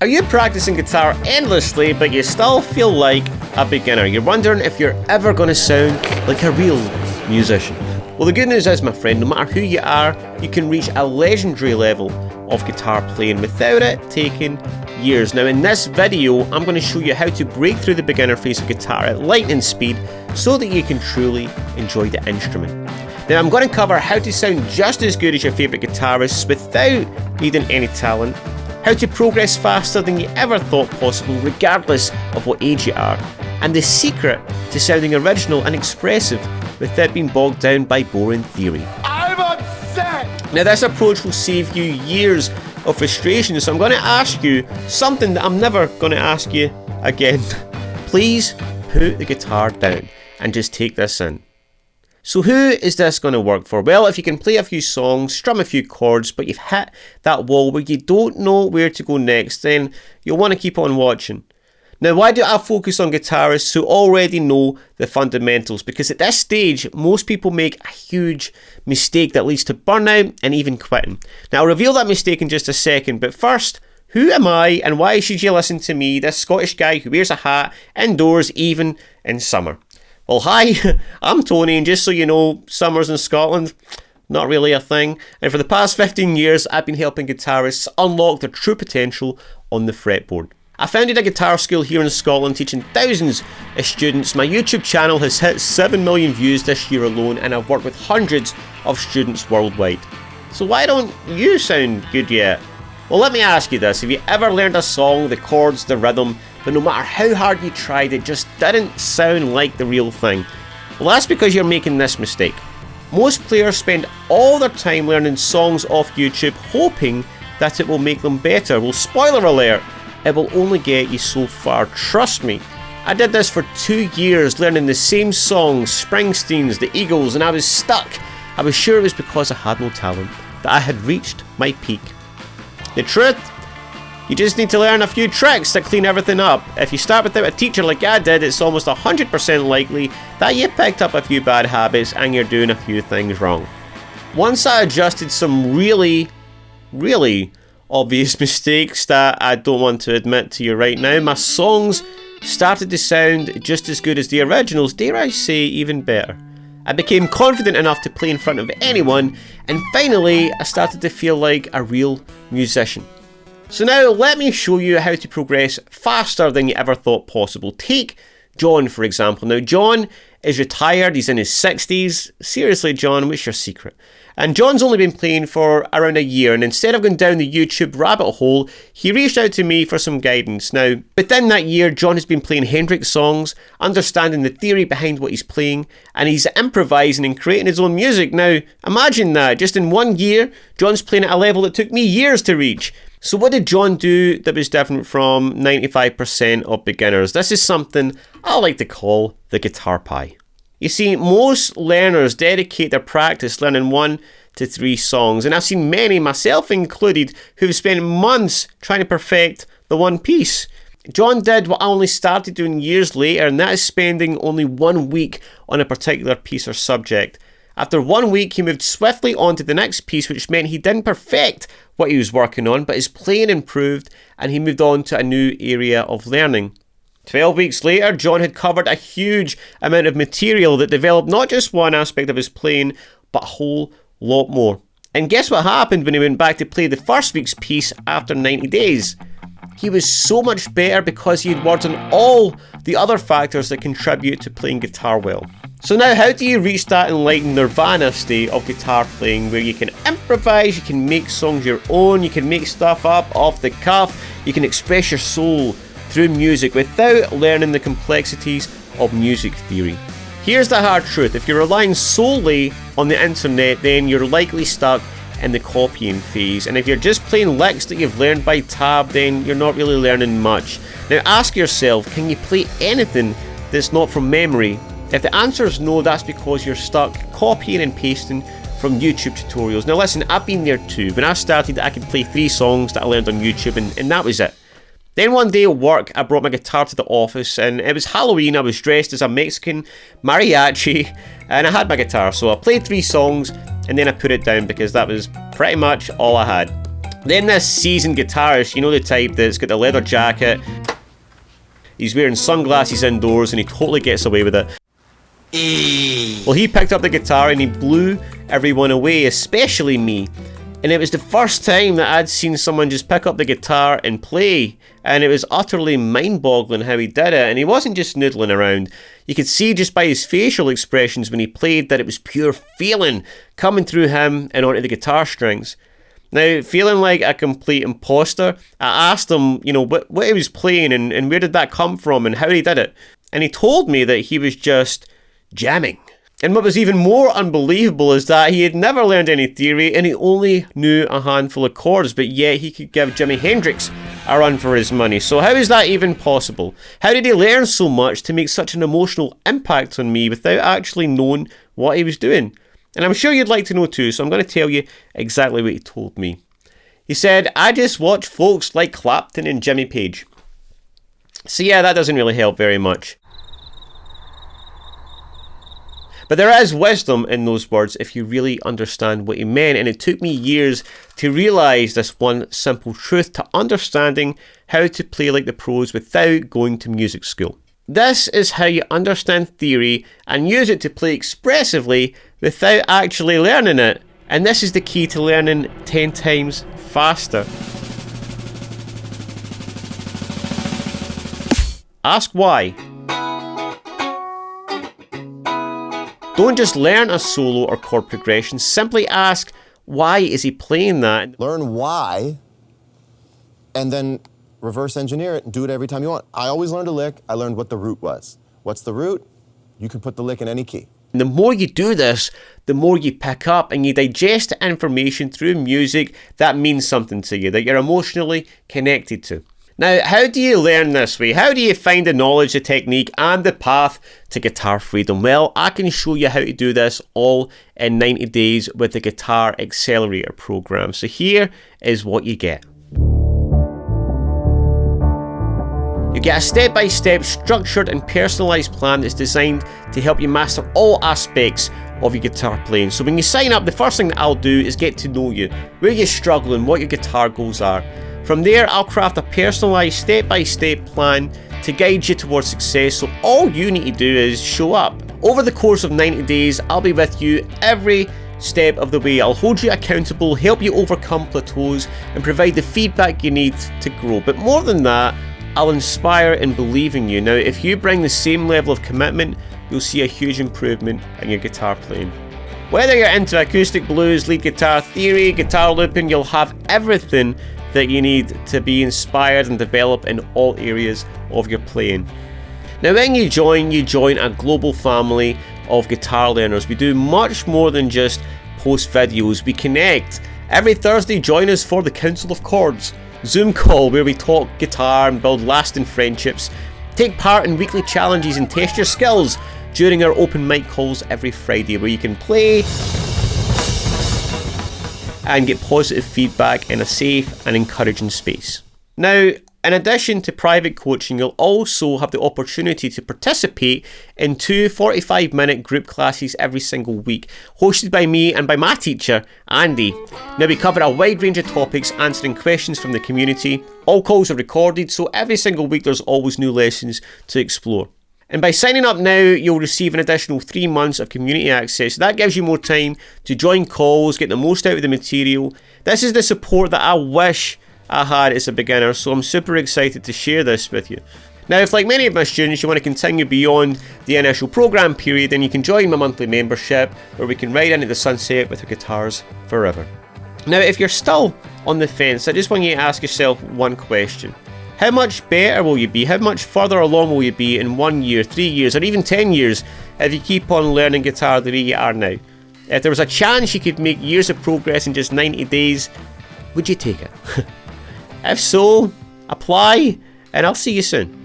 Are you practicing guitar endlessly but you still feel like a beginner? You're wondering if you're ever going to sound like a real musician. Well, the good news is, my friend, no matter who you are, you can reach a legendary level of guitar playing without it taking years. Now in this video, I'm going to show you how to break through the beginner phase of guitar at lightning speed so that you can truly enjoy the instrument. Now I'm going to cover how to sound just as good as your favourite guitarists without needing any talent, how to progress faster than you ever thought possible regardless of what age you are, and the secret to sounding original and expressive without being bogged down by boring theory. I'm upset! Now this approach will save you years of frustration, so I'm going to ask you something that I'm never going to ask you again. Please put the guitar down and just take this in. So who is this going to work for? Well, if you can play a few songs, strum a few chords, but you've hit that wall where you don't know where to go next, then you'll want to keep on watching. Now, why do I focus on guitarists who already know the fundamentals? Because at this stage, most people make a huge mistake that leads to burnout and even quitting. Now, I'll reveal that mistake in just a second, but first, who am I and why should you listen to me, this Scottish guy who wears a hat indoors even in summer? Well, hi, I'm Tony, and just so you know, summers in Scotland, not really a thing. And for the past 15 years, I've been helping guitarists unlock their true potential on the fretboard. I founded a guitar school here in Scotland, teaching thousands of students. My YouTube channel has hit 7 million views this year alone, and I've worked with hundreds of students worldwide. So why don't you sound good yet? Well, let me ask you this. Have you ever learned a song, the chords, the rhythm, but no matter how hard you tried, it just didn't sound like the real thing? Well, that's because you're making this mistake. Most players spend all their time learning songs off YouTube, hoping that it will make them better. Well, spoiler alert, it will only get you so far. Trust me. I did this for 2 years, learning the same songs, Springsteen's, the Eagles, and I was stuck. I was sure it was because I had no talent, that I had reached my peak. The truth? You just need to learn a few tricks to clean everything up. If you start without a teacher like I did, it's almost 100% likely that you picked up a few bad habits and you're doing a few things wrong. Once I adjusted some really obvious mistakes that I don't want to admit to you right now, my songs started to sound just as good as the originals, dare I say even better. I became confident enough to play in front of anyone, and finally I started to feel like a real musician. So now let me show you how to progress faster than you ever thought possible. Take John, for example. Now John is retired, he's in his 60s. Seriously, John, what's your secret? And John's only been playing for around a year, and instead of going down the YouTube rabbit hole, he reached out to me for some guidance. Now, within that year, John has been playing Hendrix songs, understanding the theory behind what he's playing, and he's improvising and creating his own music. Now, imagine that, just in 1 year, John's playing at a level that took me years to reach. So what did John do that was different from 95% of beginners? This is something I like to call the guitar pie. You see, most learners dedicate their practice learning 1 to 3 songs, and I've seen many, myself included, who've spent months trying to perfect the one piece. John did what I only started doing years later, and that is spending only 1 week on a particular piece or subject. After 1 week, he moved swiftly on to the next piece, which meant he didn't perfect what he was working on, but his playing improved, and he moved on to a new area of learning. 12 weeks later, John had covered a huge amount of material that developed not just one aspect of his playing, but a whole lot more. And guess what happened when he went back to play the first week's piece after 90 days? He was so much better because he had worked on all the other factors that contribute to playing guitar well. So now, how do you reach that enlightened nirvana state of guitar playing where you can improvise, you can make songs your own, you can make stuff up off the cuff, you can express your soul through music without learning the complexities of music theory? Here's the hard truth. If you're relying solely on the internet, then you're likely stuck in the copying phase. And if you're just playing licks that you've learned by tab, then you're not really learning much. Now ask yourself, can you play anything that's not from memory? If the answer is no, that's because you're stuck copying and pasting from YouTube tutorials. Now listen, I've been there too. When I started, I could play 3 songs that I learned on YouTube, and that was it. Then one day at work, I brought my guitar to the office, and it was Halloween. I was dressed as a Mexican mariachi, and I had my guitar. So I played 3 songs, and then I put it down because that was pretty much all I had. Then this seasoned guitarist, you know the type that's got the leather jacket, he's wearing sunglasses indoors and he totally gets away with it. Well, he picked up the guitar and he blew everyone away, especially me. And it was the first time that I'd seen someone just pick up the guitar and play, and it was utterly mind-boggling how he did it. And he wasn't just noodling around. You could see just by his facial expressions when he played that it was pure feeling coming through him and onto the guitar strings. Now, feeling like a complete imposter, I asked him, you know, what he was playing and where did that come from and how he did it. And he told me that he was just jamming. And what was even more unbelievable is that he had never learned any theory and he only knew a handful of chords, but yet he could give Jimi Hendrix a run for his money. So how is that even possible? How did he learn so much to make such an emotional impact on me without actually knowing what he was doing? And I'm sure you'd like to know too, so I'm going to tell you exactly what he told me. He said, I just watch folks like Clapton and Jimmy Page. So yeah, that doesn't really help very much. But there is wisdom in those words if you really understand what he meant, and it took me years to realise this one simple truth, to understanding how to play like the pros without going to music school. This is how you understand theory and use it to play expressively without actually learning it. And this is the key to learning 10 times faster. Ask why. Don't just learn a solo or chord progression, simply ask, why is he playing that? Learn why, and then reverse engineer it and do it every time you want. I always learned a lick, I learned what the root was. What's the root? You can put the lick in any key. And the more you do this, the more you pick up and you digest information through music that means something to you, that you're emotionally connected to. Now, how do you learn this way? How do you find the knowledge, the technique, and the path to guitar freedom? Well, I can show you how to do this all in 90 days with the Guitar Accelerator program. So here is what you get. You get a step-by-step, structured and personalised plan that's designed to help you master all aspects of your guitar playing. So when you sign up, the first thing that I'll do is get to know you, where you're struggling, what your guitar goals are. From there, I'll craft a personalised step-by-step plan to guide you towards success, so all you need to do is show up. Over the course of 90 days, I'll be with you every step of the way. I'll hold you accountable, help you overcome plateaus, and provide the feedback you need to grow. But more than that, I'll inspire and believe in you. Now, if you bring the same level of commitment, you'll see a huge improvement in your guitar playing. Whether you're into acoustic blues, lead guitar theory, guitar looping, you'll have everything that you need to be inspired and develop in all areas of your playing. Now when you join a global family of guitar learners. We do much more than just post videos, we connect. Every Thursday join us for the Council of Chords Zoom call where we talk guitar and build lasting friendships. Take part in weekly challenges and test your skills during our open mic calls every Friday where you can play and get positive feedback in a safe and encouraging space. Now, in addition to private coaching, you'll also have the opportunity to participate in 2 45-minute group classes every single week, hosted by me and by my teacher, Andy. Now, we cover a wide range of topics, answering questions from the community. All calls are recorded, so every single week there's always new lessons to explore. And by signing up now, you'll receive an additional 3 months of community access. That gives you more time to join calls, get the most out of the material. This is the support that I wish I had as a beginner, so I'm super excited to share this with you. Now, if like many of my students, you want to continue beyond the initial program period, then you can join my monthly membership where we can ride into the sunset with our guitars forever. Now, if you're still on the fence, I just want you to ask yourself one question. How much better will you be? How much further along will you be in 1 year, 3 years, or even 10 years if you keep on learning guitar the way you are now? If there was a chance you could make years of progress in just 90 days, would you take it? If so, apply, and I'll see you soon.